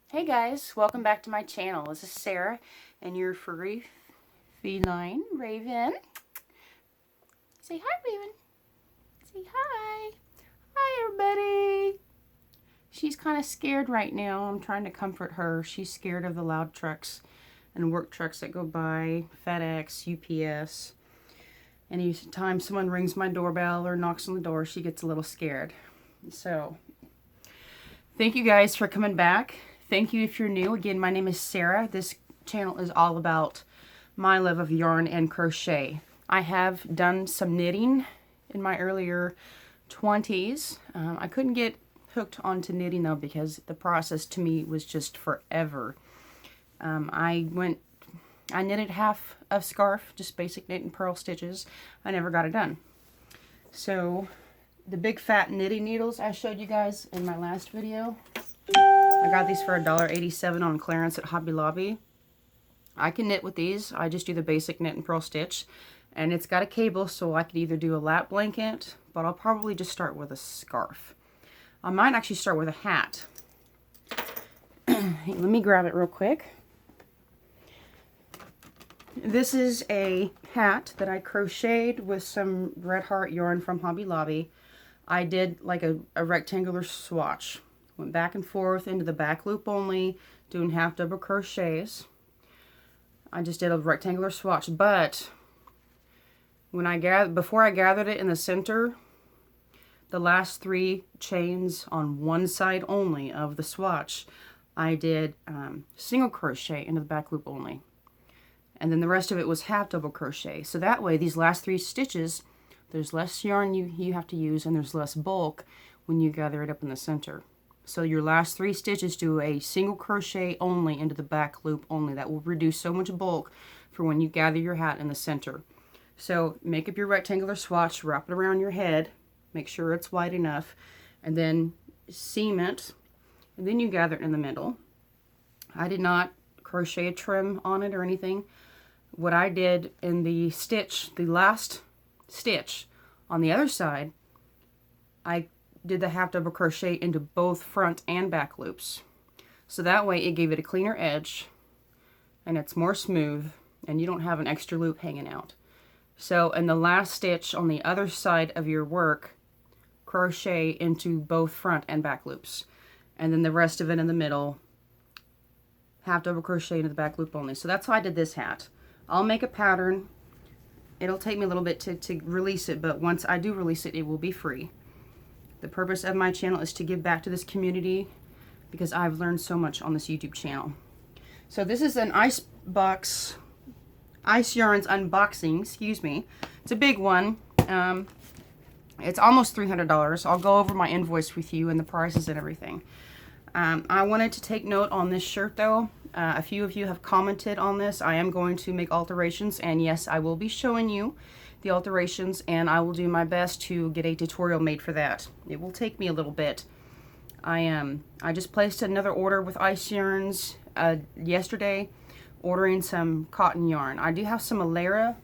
Hey guys, welcome back to my channel. This is Sarah and your furry feline, Raven. Say hi, Raven. Say hi. Hi, everybody. She's kind of scared right now. I'm trying to comfort her. She's scared of the loud trucks and work trucks that go by, FedEx, UPS. Anytime someone rings my doorbell or knocks on the door, she gets a little scared. So, thank you guys for coming back. Thank you if you're new. Again, my name is Sarah. This channel is all about my love of yarn and crochet. I have done some knitting in my earlier 20s. I couldn't get hooked onto knitting though because the process to me was just forever. I knitted half a scarf, just basic knit and purl stitches. I never got it done. So the big fat knitting needles I showed you guys in my last video, I got these for $1.87 on clearance at Hobby Lobby. I can knit with these. I just do the basic knit and purl stitch. And it's got a cable, so I could either do a lap blanket, but I'll probably just start with a scarf. I might actually start with a hat. Let me grab it real quick. This is a hat that I crocheted with some Red Heart yarn from Hobby Lobby. I did like a rectangular swatch. Went back and forth into the back loop only, doing half double crochets. I just did a rectangular swatch, but when before I gathered it in the center, the last 3 chains on one side only of the swatch, I did single crochet into the back loop only. And then the rest of it was half double crochet. So that way, these last 3 stitches, there's less yarn you have to use and there's less bulk when you gather it up in the center. So your last 3 stitches do a single crochet only into the back loop only. That will reduce so much bulk for when you gather your hat in the center. So make up your rectangular swatch, wrap it around your head, make sure it's wide enough, and then seam it, and then you gather it in the middle. I did not crochet a trim on it or anything. What I did in the stitch, the last stitch on the other side, I did the half double crochet into both front and back loops. So that way it gave it a cleaner edge and it's more smooth and you don't have an extra loop hanging out. So in the last stitch on the other side of your work, crochet into both front and back loops. And then the rest of it in the middle, half double crochet into the back loop only. So that's how I did this hat. I'll make a pattern. It'll take me a little bit to release it, but once I do release it, it will be free. The purpose of my channel is to give back to this community because I've learned so much on this YouTube channel. So this is an Ice Yarns unboxing, excuse me. It's a big one. It's almost $300. I'll go over my invoice with you and the prices and everything. I wanted to take note on this shirt though. A few of you have commented on this. I am going to make alterations, and yes, I will be showing you the alterations, and I will do my best to get a tutorial made for that. It will take me a little bit. I just placed another order with Ice Yarns yesterday, ordering some cotton yarn. I do have some Alera.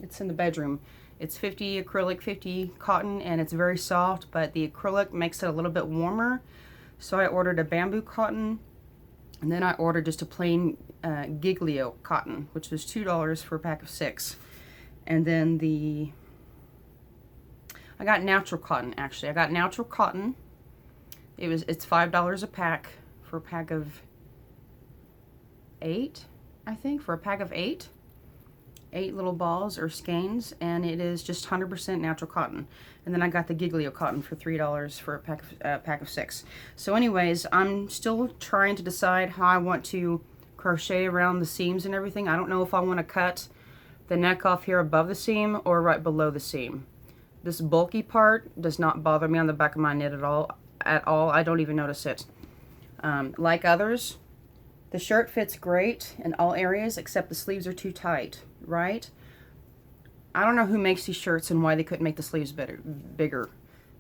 It's in the bedroom. It's 50 acrylic, 50 cotton, and it's very soft, but the acrylic makes it a little bit warmer. So I ordered a bamboo cotton, and then I ordered just a plain Giglio cotton, which was $2 for a pack of 6. And then I got natural cotton, actually. I got natural cotton. It's $5 a pack for a pack of 8, I think, for a pack of 8. 8 little balls or skeins, and it is just 100% natural cotton. And then I got the Giglio cotton for $3 for a pack of 6. So anyways, I'm still trying to decide how I want to crochet around the seams and everything. I don't know if I want to cut the neck off here above the seam or right below the seam. This bulky part does not bother me on the back of my knit at all. I don't even notice it. Like others, the shirt fits great in all areas except the sleeves are too tight, right? I don't know who makes these shirts and why they couldn't make the sleeves bigger.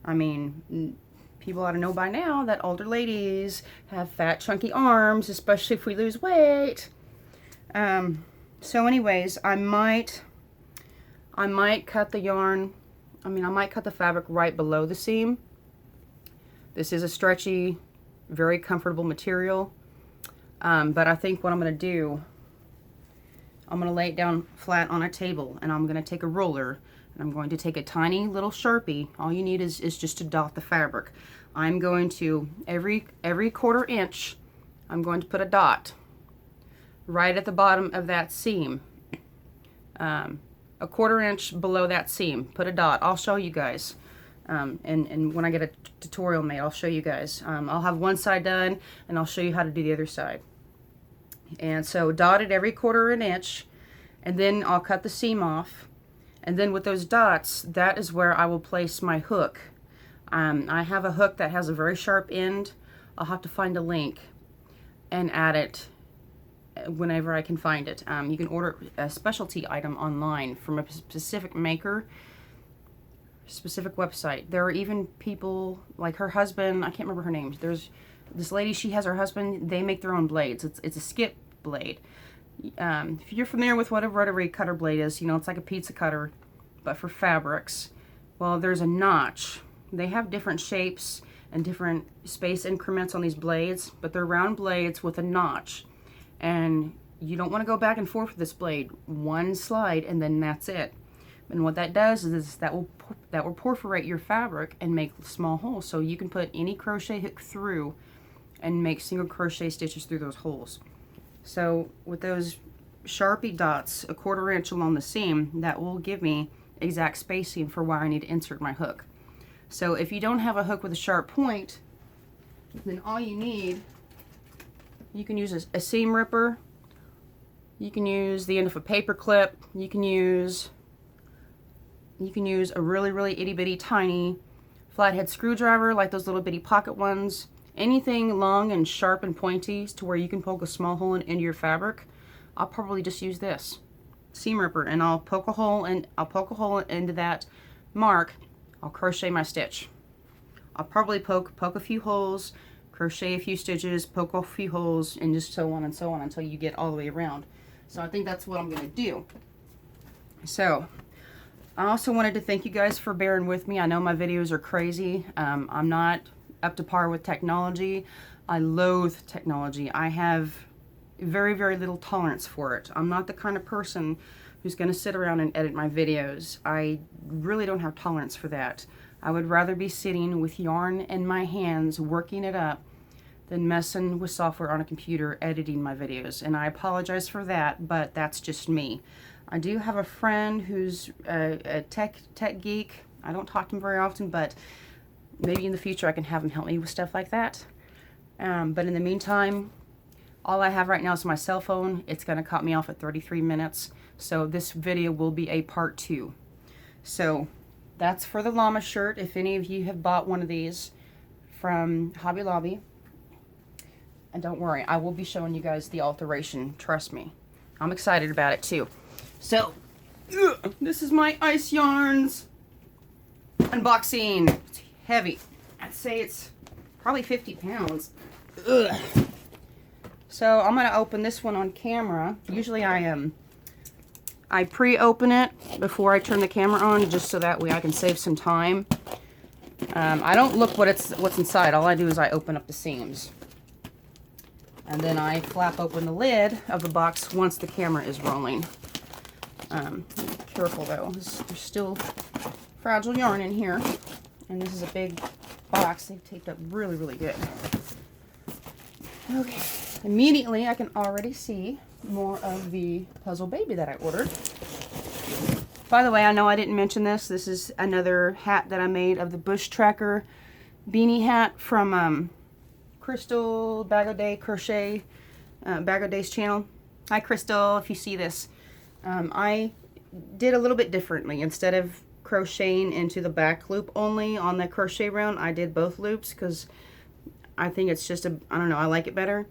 I mean, people ought to know by now that older ladies have fat, chunky arms, especially if we lose weight. So anyways, I might cut the yarn, I might cut the fabric right below the seam. This is a stretchy, very comfortable material. But I think what I'm going to do, I'm going to lay it down flat on a table, and I'm going to take a ruler, and I'm going to take a tiny little Sharpie. All you need is just to dot the fabric. I'm going to, every 1/4 inch, I'm going to put a dot right at the bottom of that seam. A 1/4 inch below that seam, put a dot. I'll show you guys. And when I get a tutorial made, I'll show you guys. I'll have one side done, and I'll show you how to do the other side. And so dot it every 1/4 inch, and then I'll cut the seam off. And then with those dots, that is where I will place my hook. I have a hook that has a very sharp end. I'll have to find a link and add it whenever I can find it. You can order a specialty item online from a specific maker, specific website. There are even people like her husband, I can't remember her name. There's this lady, she has her husband, they make their own blades. It's a skip blade. If you're familiar with what a rotary cutter blade is, you know, it's like a pizza cutter, but for fabrics. Well, there's a notch. They have different shapes and different space increments on these blades, but they're round blades with a notch. And you don't want to go back and forth with this blade. One slide and then that's it. And what that does is that will perforate your fabric and make small holes, so you can put any crochet hook through and make single crochet stitches through those holes. So with those Sharpie dots a 1/4 inch along the seam, that will give me exact spacing for where I need to insert my hook. So if you don't have a hook with a sharp point, then all you need, you can use a seam ripper, you can use the end of a paper clip, you can use a really itty bitty tiny flathead screwdriver, like those little bitty pocket ones. Anything long and sharp and pointy to where you can poke a small hole into your fabric. I'll probably just use this seam ripper, and I'll poke a hole into that mark. I'll crochet my stitch. I'll probably poke a few holes, crochet a few stitches, poke a few holes, and just so on until you get all the way around. So I think that's what I'm going to do. So I also wanted to thank you guys for bearing with me. I know my videos are crazy. I'm not up to par with technology. I loathe technology. I have very little tolerance for it. I'm not the kind of person who's going to sit around and edit my videos. I really don't have tolerance for that. I would rather be sitting with yarn in my hands working it up than messing with software on a computer editing my videos. And I apologize for that, but that's just me. I do have a friend who's a tech geek. I don't talk to him very often, but maybe in the future I can have him help me with stuff like that. But in the meantime, all I have right now is my cell phone. It's going to cut me off at 33 minutes. So this video will be a part 2. So that's for the llama shirt. If any of you have bought one of these from Hobby Lobby, and don't worry, I will be showing you guys the alteration. Trust me. I'm excited about it too. So, this is my ice yarns unboxing. It's heavy. I'd say it's probably 50 pounds. Ugh. So I'm going to open this one on camera. Usually I pre-open it before I turn the camera on, just so that way I can save some time. I don't look what's inside. All I do is I open up the seams. And then I flap open the lid of the box once the camera is rolling. Careful though, there's still fragile yarn in here. And this is a big box. They've taped up really good. Okay, immediately I can already see more of the puzzle baby that I ordered. By the way, I know I didn't mention this. This is another hat that I made of the Bush Tracker beanie hat from Crystal Bag O' Day Crochet, Bag O' Day's channel. Hi Crystal, if you see this. I did a little bit differently. Instead of crocheting into the back loop only on the crochet round, I did both loops because I think it's just I don't know, I like it better.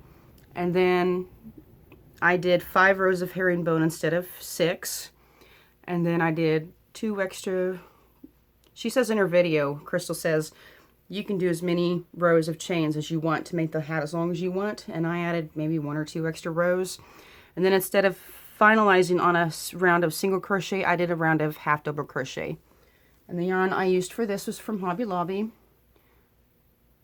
And then I did 5 rows of herringbone instead of 6. And then I did 2 extra, she says in her video, Crystal says, you can do as many rows of chains as you want to make the hat as long as you want. And I added maybe 1 or 2 extra rows. And then instead of finalizing on a round of single crochet, I did a round of half double crochet. And the yarn I used for this was from Hobby Lobby.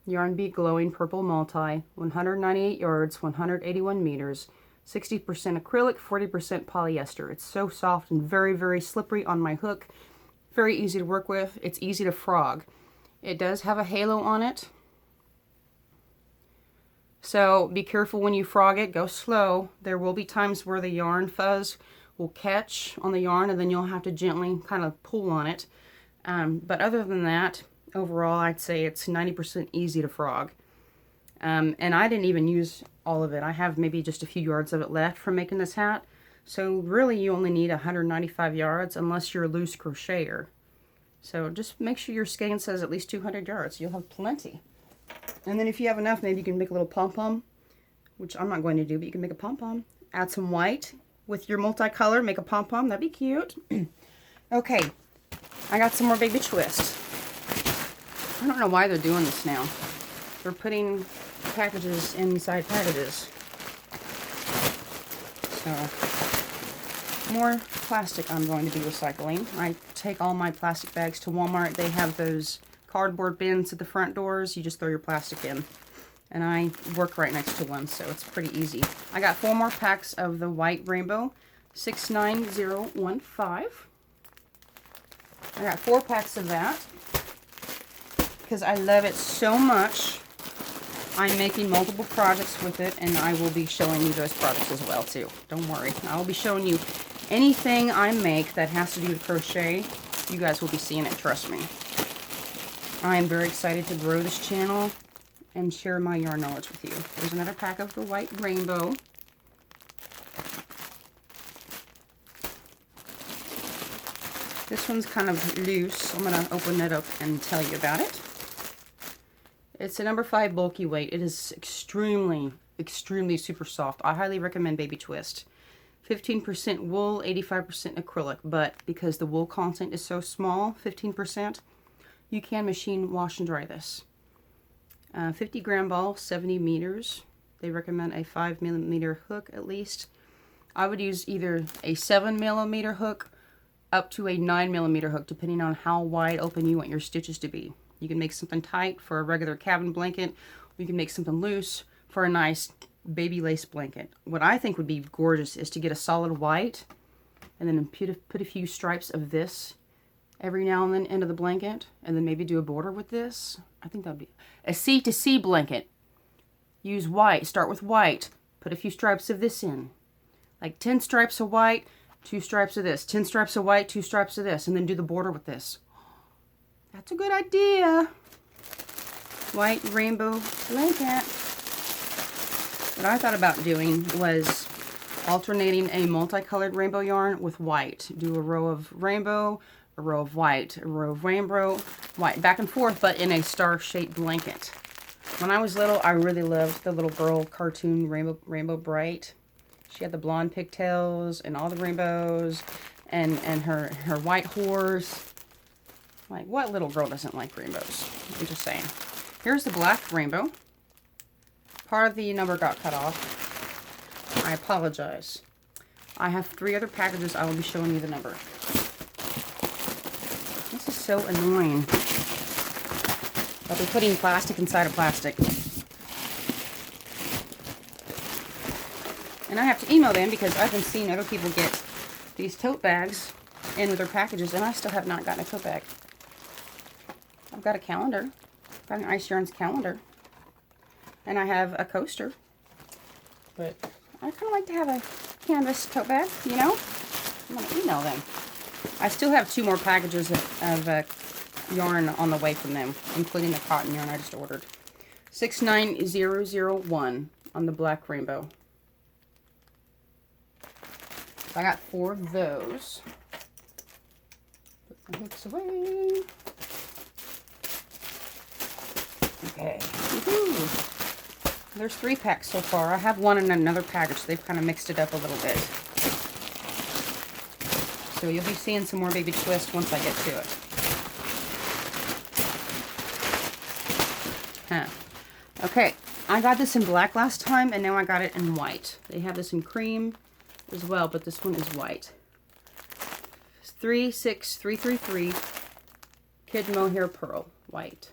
Yarn Beat Glowing Purple Multi, 198 yards, 181 meters, 60% acrylic, 40% polyester. It's so soft and very, very slippery on my hook. Very easy to work with. It's easy to frog. It does have a halo on it. So be careful when you frog it. Go slow. There will be times where the yarn fuzz will catch on the yarn and then you'll have to gently kind of pull on it. But other than that, overall, I'd say it's 90% easy to frog. And I didn't even use all of it. I have maybe just a few yards of it left from making this hat. So really you only need 195 yards unless you're a loose crocheter. So just make sure your skein says at least 200 yards. You'll have plenty. And then if you have enough, maybe you can make a little pom-pom, which I'm not going to do, but you can make a pom-pom. Add some white with your multicolor, make a pom-pom. That'd be cute. Okay, I got some more baby twist. I don't know why they're doing this now. They're putting packages inside packages. So, more plastic I'm going to be recycling. I take all my plastic bags to Walmart. They have those cardboard bins at the front doors. You just throw your plastic in. And I work right next to one, so it's pretty easy. I got 4 more packs of the white rainbow, 69015. I got 4 packs of that because I love it so much. I'm making multiple projects with it, and I will be showing you those products as well too. Don't worry. I will be showing you anything I make that has to do with crochet. You guys will be seeing it, trust me. I am very excited to grow this channel and share my yarn knowledge with you. There's another pack of the white rainbow. This one's kind of loose. I'm going to open it up and tell you about it. It's a number 5 bulky weight. It is extremely, extremely super soft. I highly recommend Baby Twist. 15% wool, 85% acrylic, but because the wool content is so small, 15%, you can machine wash and dry this. 50 gram ball, 70 meters. They recommend a 5mm hook at least. I would use either a 7mm hook up to a 9mm hook, depending on how wide open you want your stitches to be. You can make something tight for a regular cabin blanket, or you can make something loose for a nice baby lace blanket. What I think would be gorgeous is to get a solid white and then put a few stripes of this every now and then into the blanket, and then maybe do a border with this. I think that would be a C to C blanket. Use white, start with white, put a few stripes of this in. Like 10 stripes of white, 2 stripes of this, 10 stripes of white, 2 stripes of this, and then do the border with this. That's a good idea. White rainbow blanket. What I thought about doing was alternating a multicolored rainbow yarn with white. Do a row of rainbow, a row of white, a row of rainbow, white, back and forth, but in a star-shaped blanket. When I was little, I really loved the little girl cartoon Rainbow Bright. She had the blonde pigtails and all the rainbows and her white horse. Like, what little girl doesn't like rainbows? I'm just saying. Here's the black rainbow. Part of the number got cut off. I apologize. I have 3 other packages. I will be showing you the number. This is so annoying. But they're putting plastic inside of plastic. And I have to email them because I've been seeing other people get these tote bags in with their packages, and I still have not gotten a tote bag. I've got a calendar. I've got an Ice Yarns calendar. And I have a coaster. But I kind of like to have a canvas tote bag, you know? I'm going to email them. I still have 2 more packages of yarn on the way from them, including the cotton yarn I just ordered. 69001 on the black rainbow. So I got 4 of those. Put the hooks away. Okay. There's 3 packs so far. I have one in another package. They've kind of mixed it up a little bit. So you'll be seeing some more Baby Twist once I get to it. Okay, I got this in black last time, and now I got it in white. They have this in cream as well, but this one is white. 36333 Kid Mohair Pearl, white.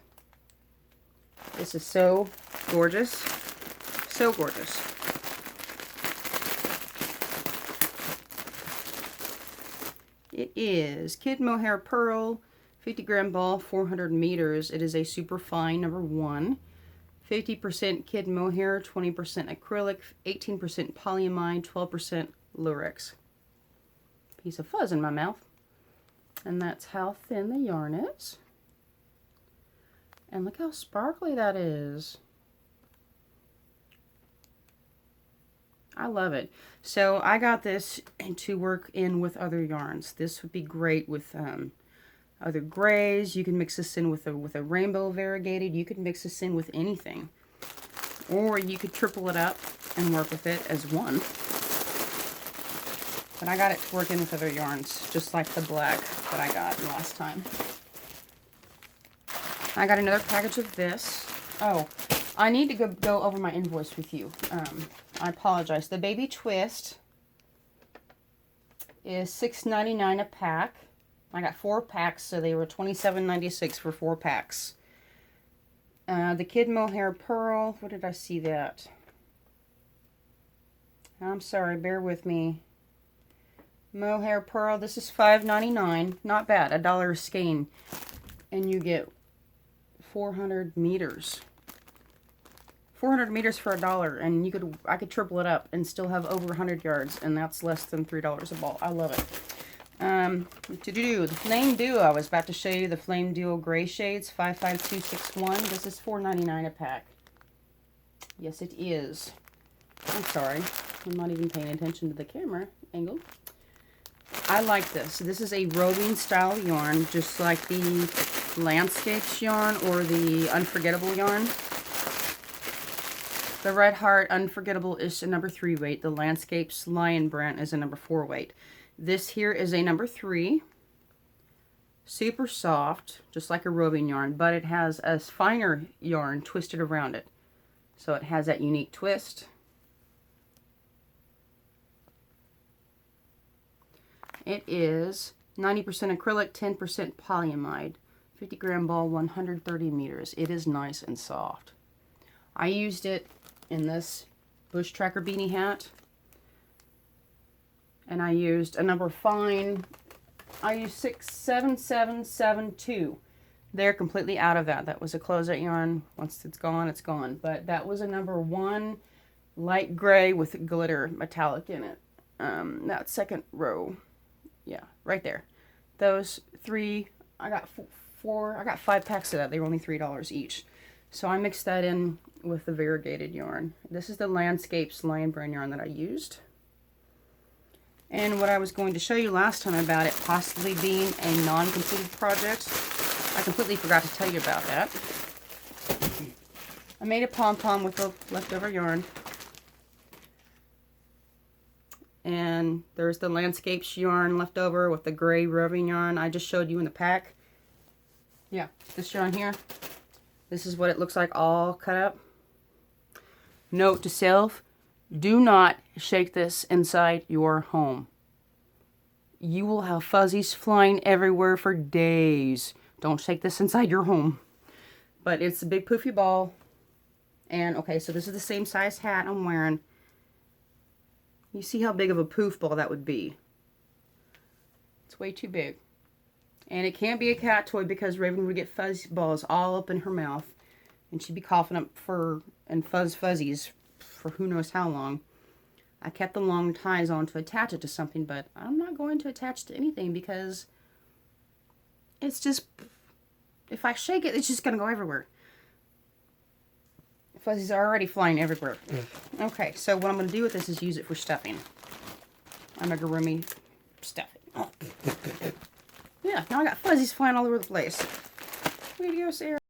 This is so gorgeous. So gorgeous. It is Kid Mohair Pearl, 50-gram ball, 400 meters. It is a super fine number 1. 50% kid mohair, 20% acrylic, 18% polyamide, 12% lurex. Piece of fuzz in my mouth. And that's how thin the yarn is. And look how sparkly that is. I love it. So I got this to work in with other yarns. This would be great with other grays. You can mix this in with a rainbow variegated. You could mix this in with anything. Or you could triple it up and work with it as one. But I got it to work in with other yarns, just like the black that I got last time. I got another package of this. Oh, I need to go over my invoice with you. I apologize. The Baby Twist is $6.99 a pack. I got 4 packs, so they were $27.96 for 4 packs. The Kid Mohair Pearl, where did I see that? I'm sorry, bear with me. Mohair Pearl, this is $5.99. Not bad, $1 a skein. And you get 400 meters. 400 meters for $1, and I could triple it up and still have over 100 yards, and that's less than $3 a ball. I love it. The Flame Duo. I was about to show you the Flame Duo gray shades, 55261. This is $4.99 a pack. Yes, it is. I'm sorry. I'm not even paying attention to the camera angle. I like this. This is a roving style yarn, just like the Landscapes yarn or the Unforgettable yarn. The Red Heart Unforgettable is a number 3 weight. The Landscapes Lion Brand is a number 4 weight. This here is a number 3. Super soft, just like a roving yarn, but it has a finer yarn twisted around it. So it has that unique twist. It is 90% acrylic, 10% polyamide. 50-gram ball, 130 meters. It is nice and soft. I used it in this Bush Tracker beanie hat. And I used a number fine. I used 67772. They're completely out of that. That was a closeout yarn. Once it's gone, it's gone. But that was a number 1 light gray with glitter metallic in it. That second row. Yeah, right there. Those 3, I got 4, I got 5 packs of that. They were only $3 each. So I mixed that in with the variegated yarn. This is the Landscapes Lion Brand yarn that I used. And what I was going to show you last time about it possibly being a non-completed project, I completely forgot to tell you about that. I made a pom-pom with the leftover yarn. And there's the Landscapes yarn left over with the gray roving yarn I just showed you in the pack. Yeah, this yarn here. This is what it looks like all cut up. Note to self, do not shake this inside your home. You will have fuzzies flying everywhere for days. Don't shake this inside your home. But it's a big poofy ball. And okay, so this is the same size hat I'm wearing. You see how big of a poof ball that would be. It's way too big. And it can't be a cat toy because Raven would get fuzzy balls all up in her mouth. And she'd be coughing up fur and fuzzies for who knows how long. I kept the long ties on to attach it to something, but I'm not going to attach to anything because it's just, if I shake it, it's just going to go everywhere. Fuzzies are already flying everywhere. Okay, so what I'm going to do with this is use it for stuffing. Amigurumi stuffing. Yeah, now I got fuzzies flying all over the place. Way to go, Sarah.